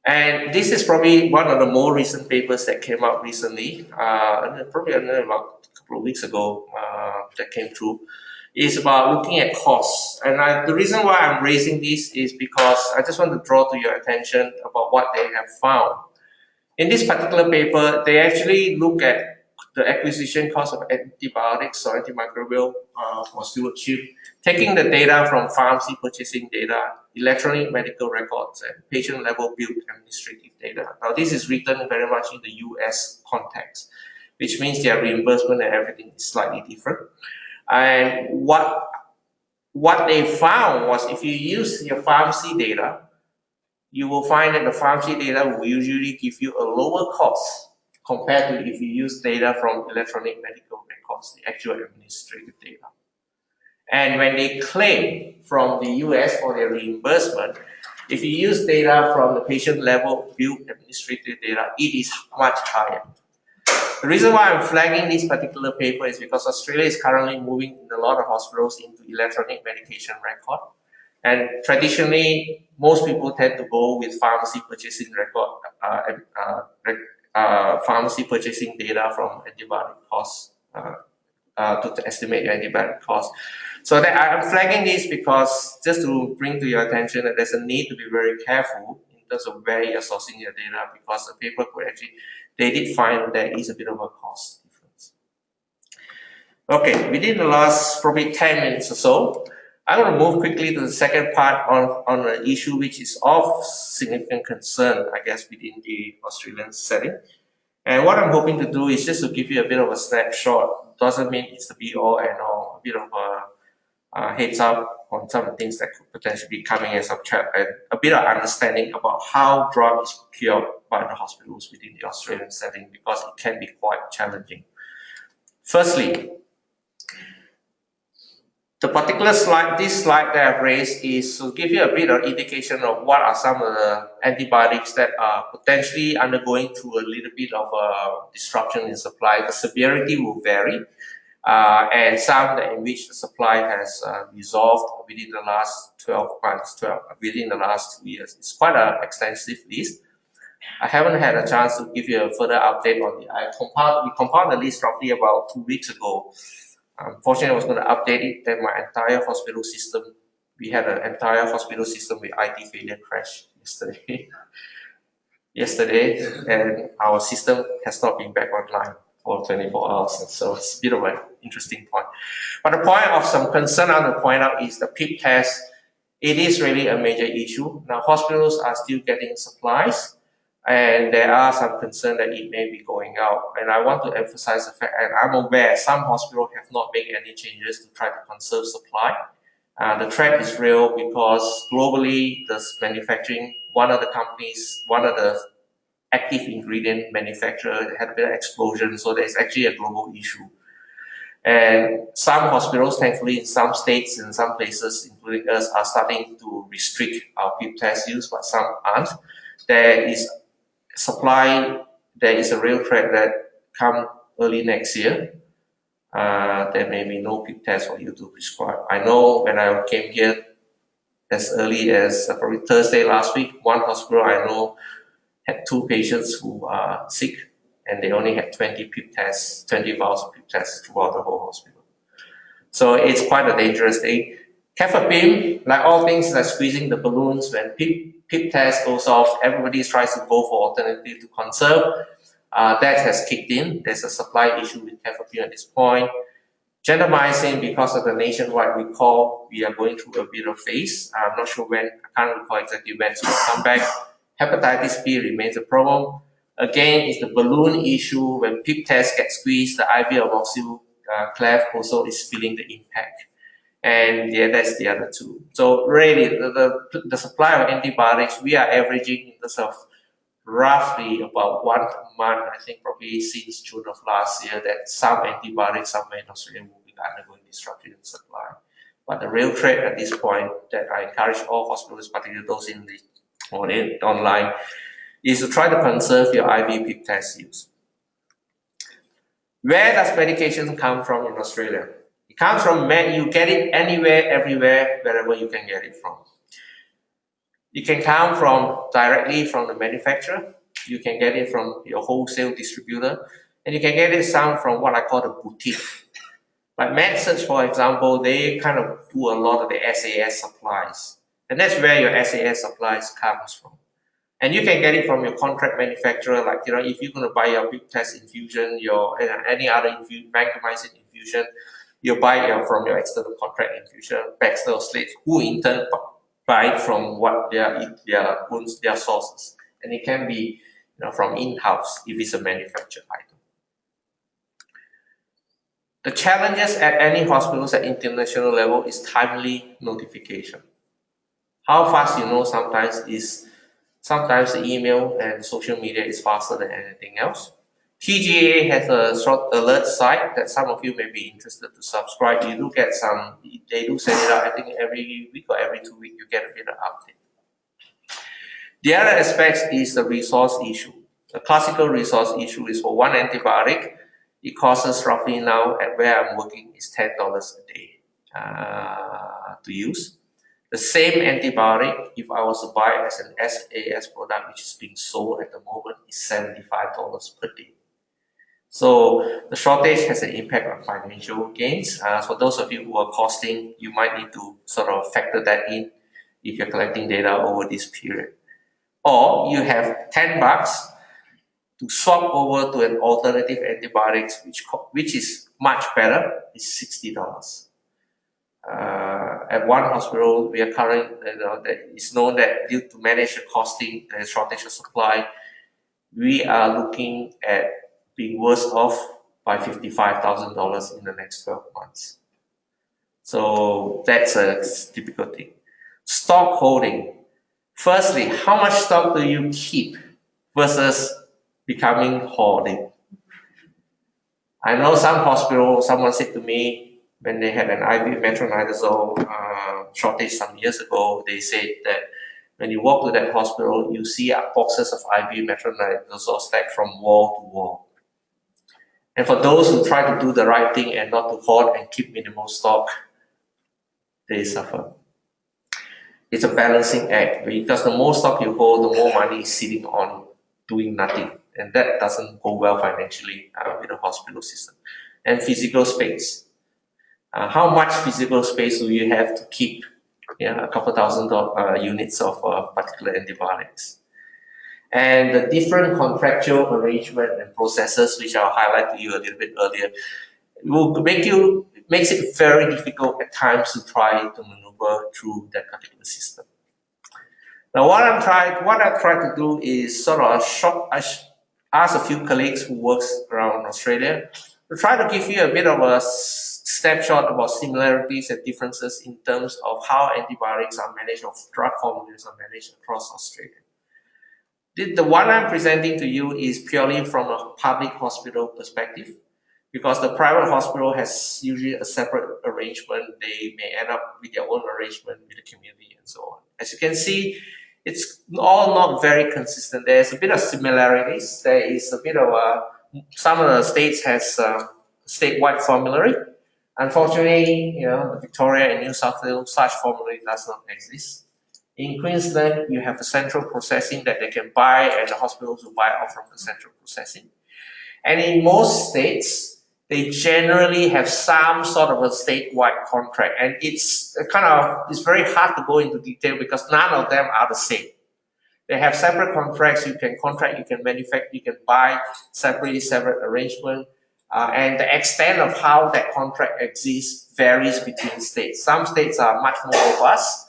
And this is probably one of the more recent papers that came out recently, probably about a couple of weeks ago that came through, is about looking at costs. And the reason why I'm raising this is because I just want to draw to your attention about what they have found. In this particular paper, they actually look at the acquisition cost of antibiotics or antimicrobial for stewardship, taking the data from pharmacy purchasing data, electronic medical records, and patient-level billed administrative data. Now, this is written very much in the US context, which means their reimbursement and everything is slightly different. And what they found was if you use your pharmacy data, you will find that the pharmacy data will usually give you a lower cost compared to if you use data from electronic medical records, the actual administrative data. And when they claim from the US for their reimbursement, if you use data from the patient level billed administrative data, it is much higher. The reason why I'm flagging this particular paper is because Australia is currently moving in a lot of hospitals into electronic medication record. And traditionally, most people tend to go with pharmacy purchasing record, pharmacy purchasing data from antibiotic costs to estimate your antibiotic cost. So that I'm flagging this because just to bring to your attention that there's a need to be very careful in terms of where you're sourcing your data, because the paper could actually, they did find there is a bit of a cost difference. Okay, within the last probably 10 minutes or so, I want to move quickly to the second part on an issue which is of significant concern, I guess, within the Australian setting. And what I'm hoping to do is just to give you a bit of a snapshot. Doesn't mean it's the be all and all, a bit of heads up on some of the things that could potentially be coming as a chat and a bit of understanding about how drug is procured by the hospitals within the Australian setting, because it can be quite challenging. Firstly, the particular slide, this slide that I've raised is to give you a bit of indication of what are some of the antibiotics that are potentially undergoing through a little bit of a disruption in supply. The severity will vary, and some in which the supply has resolved within the last 12 months, within the last 2 years. It's quite an extensive list. I haven't had a chance to give you a further update on it. We compiled the list roughly about 2 weeks ago. Unfortunately, I was going to update it, then my entire hospital system, we had an entire hospital system with IT failure crash yesterday, and our system has not been back online for 24 hours. And so it's a bit of an interesting point. But the point of some concern I want to point out is the PIP test. It is really a major issue. Now, hospitals are still getting supplies, and there are some concern that it may be going out. And I want to emphasize the fact, and I'm aware some hospitals have not made any changes to try to conserve supply. The threat is real because globally, this manufacturing, one of the active ingredient manufacturer had a bit of explosion, so there's actually a global issue. And some hospitals, thankfully, in some states, in some places, including us, are starting to restrict our PIP test use, but some aren't. There is supply, there is a real threat that come early next year, there may be no PIP test for you to prescribe. I know when I came here as early as probably Thursday last week, one hospital I know had 2 patients who are sick, and they only had 20 PIP tests, 20 vials of PIP tests throughout the whole hospital. So it's quite a dangerous thing. Cefepime, like all things, like squeezing the balloons. When PIP test goes off, everybody tries to go for alternative to conserve. That has kicked in. There's a supply issue with cefepime at this point. Gentamicin, because of the nationwide recall, we are going through a bit of phase. I'm not sure when, I can't recall exactly when it's going to come back. Hepatitis B remains a problem. Again, it's the balloon issue. When PIP test gets squeezed, the IV amoxicillin clef also is feeling the impact. And yeah, that's the other two. So really, the supply of antibiotics, we are averaging in terms of roughly about 1 month, I think probably since June of last year, that some antibiotics somewhere in Australia will be undergoing disruption in supply. But the real threat at this point that I encourage all hospitals, particularly those in the online, is to try to conserve your IV PIP test use. Where does medication come from in Australia? It comes from, you get it anywhere, everywhere, wherever you can get it from. It can come from directly from the manufacturer, you can get it from your wholesale distributor, and you can get it some from what I call the boutique. Like MedSearch, for example, they kind of do a lot of the SAS supplies. And that's where your SAS supplies comes from. And you can get it from your contract manufacturer, like, if you're going to buy your PIP test infusion, your any other vancomycin infusion, you buy it from your external contract infusion, Baxter or Slate, who in turn buy it from what their sources. And it can be from in-house if it's a manufactured item. The challenges at any hospitals at international level is timely notification. How fast sometimes the email and social media is faster than anything else. TGA has a short alert site that some of you may be interested to subscribe. You do get some, they do send it out, I think every week or every 2 weeks you get a bit of update. The other aspect is the resource issue. The classical resource issue is for one antibiotic, it costs us roughly now at where I'm working is $10 a day to use. The same antibiotic, if I was to buy it as an SAS product, which is being sold at the moment, is $75 per day. So the shortage has an impact on financial gains. For those of you who are costing, you might need to sort of factor that in if you're collecting data over this period. Or you have $10 to swap over to an alternative antibiotics, which is much better, is $60. At one hospital, we are currently, it's known that due to manage the costing and shortage of supply, we are looking at being worse off by $55,000 in the next 12 months. So that's a typical thing. Stock holding. Firstly, how much stock do you keep versus becoming hoarding? I know some hospitals, someone said to me when they had an IV metronidazole shortage some years ago, they said that when you walk to that hospital, you see boxes of IV metronidazole stacked from wall to wall. And for those who try to do the right thing and not to hoard and keep minimal stock, they suffer. It's a balancing act because the more stock you hold, the more money is sitting on doing nothing. And that doesn't go well financially with the hospital system. And physical space. How much physical space do you have to keep a couple thousand units of particular antibiotics? And the different contractual arrangement and processes, which I'll highlight to you a little bit earlier, makes it very difficult at times to try to maneuver through that particular system. Now, what I've tried to do is sort of ask a few colleagues who works around Australia to try to give you a bit of a snapshot about similarities and differences in terms of how antibiotics are managed, or drug formulas are managed across Australia. The one I'm presenting to you is purely from a public hospital perspective, because the private hospital has usually a separate arrangement. They may end up with their own arrangement with the community and so on. As you can see, it's all not very consistent. There's a bit of similarities. There is a bit of some of the states has statewide formulary. Unfortunately, the Victoria and New South Wales, such formulary does not exist. In Queensland, you have the central processing that they can buy, and the hospitals will buy off from the central processing. And in most states, they generally have some sort of a statewide contract, and it's very hard to go into detail because none of them are the same. They have separate contracts. You can contract, you can manufacture, you can buy separate arrangement, and the extent of how that contract exists varies between states. Some states are much more robust.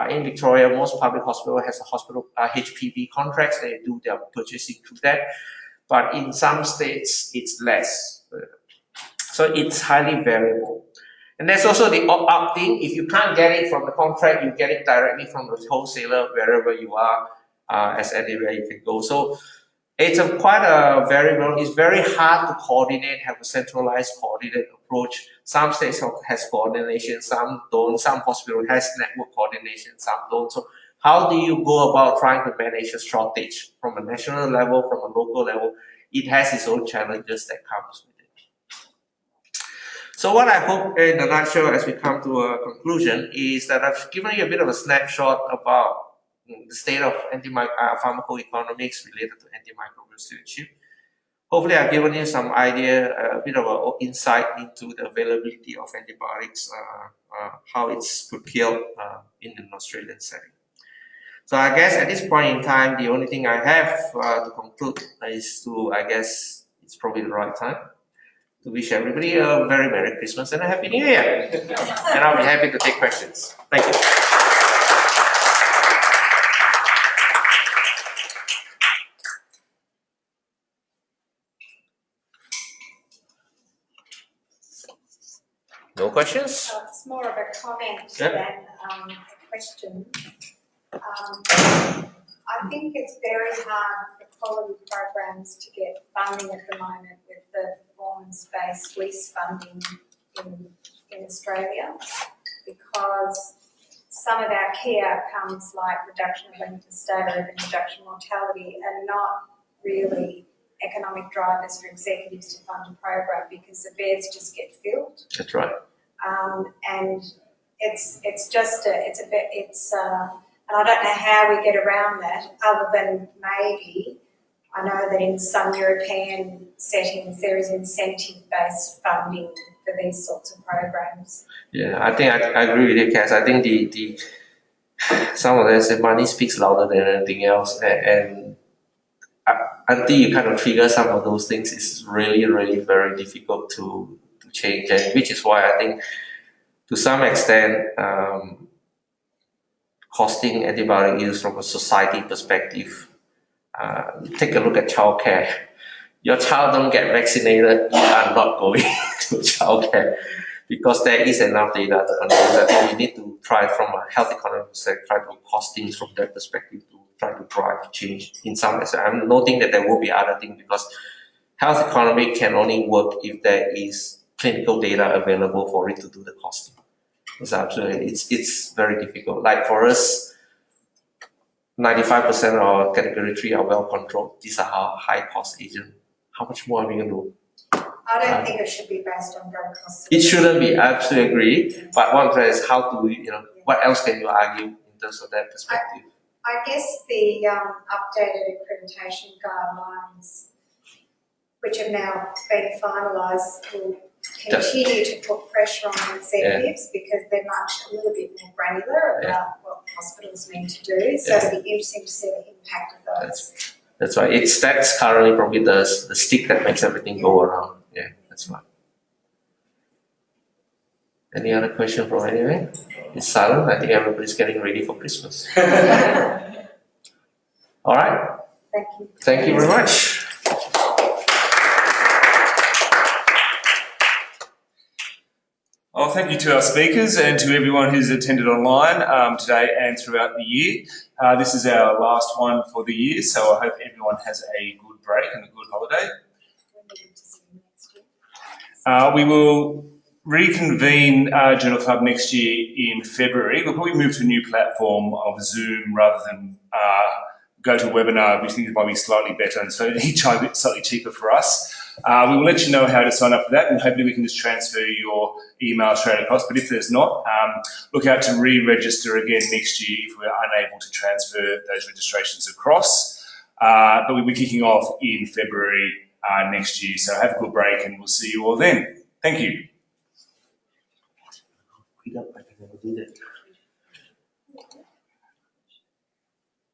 In Victoria, most public hospitals has a hospital HPB contracts. They do their purchasing through that, but in some states it's less. So it's highly variable. And there's also the opt-out thing. If you can't get it from the contract, you get it directly from the wholesaler wherever you are, as anywhere you can go. So it's quite a variable. It's very hard to coordinate, have a centralized coordinated approach. Some states has coordination, some don't. Some hospital has network coordination, some don't. So how do you go about trying to manage a shortage from a national level, from a local level? It has its own challenges that comes with it. So what I hope in a nutshell as we come to a conclusion is that I've given you a bit of a snapshot about the state of pharmacoeconomics related to antimicrobial stewardship. Hopefully I've given you some idea, a bit of an insight into the availability of antibiotics, how it's procured in an Australian setting. So I guess at this point in time, the only thing I have to conclude is to, I guess it's probably the right time to wish everybody a very Merry Christmas and a Happy New Year. And I'll be happy to take questions. Thank you. No questions? It's more of a comment Yeah. than a question. I think it's very hard for quality programs to get funding at the moment with the performance-based lease funding in Australia, because some of our key outcomes like reduction of length of stay or even reduction of mortality are not really economic drivers for executives to fund a program because the beds just get filled. That's right. And and I don't know how we get around that other than maybe, I know that in some European settings there is incentive-based funding for these sorts of programs. Yeah, I think I agree with you, Cass. I think some of them say money speaks louder than anything else, and until you kind of trigger some of those things, it's really, really very difficult to change, and which is why I think to some extent costing antibiotic use from a society perspective. Take a look at childcare. Your child don't get vaccinated, you are not going to childcare. because there is enough data to understand that we need to try from a health economic perspective, try to cost things from that perspective to try to drive change in some aspects. I'm noting that there will be other things because health economy can only work if there is clinical data available for it to do the costing. It's very difficult. Like for us, 95% of our category 3 are well controlled. These are our high cost agents. How much more are we going to do? I don't think it should be based on drug costs. It shouldn't be, I absolutely agree. But one thing is how do we, what else can you argue in terms of that perspective? I guess the updated accreditation guidelines, which have now been finalised, will continue to put pressure on executives because they're a little bit more granular about what hospitals need to do. So it'll be interesting to see the impact of those. That's right. That's currently probably the stick that makes everything go around. Yeah, that's right. Any other question from anyone? It's silent. I think everybody's getting ready for Christmas. All right. Thank you. Thank you very much. Well, thank you to our speakers and to everyone who's attended online today and throughout the year. This is our last one for the year, so I hope everyone has a good break and a good holiday. We will reconvene Journal Club next year in February. We'll probably move to a new platform of Zoom rather than go to a webinar, which I think might be slightly better and so each time it's slightly cheaper for us. We will let you know how to sign up for that, and hopefully we can just transfer your email straight across. But if there's not, look out to re-register again next year if we're unable to transfer those registrations across. But we'll be kicking off in February next year. So have a good break and we'll see you all then. Thank you.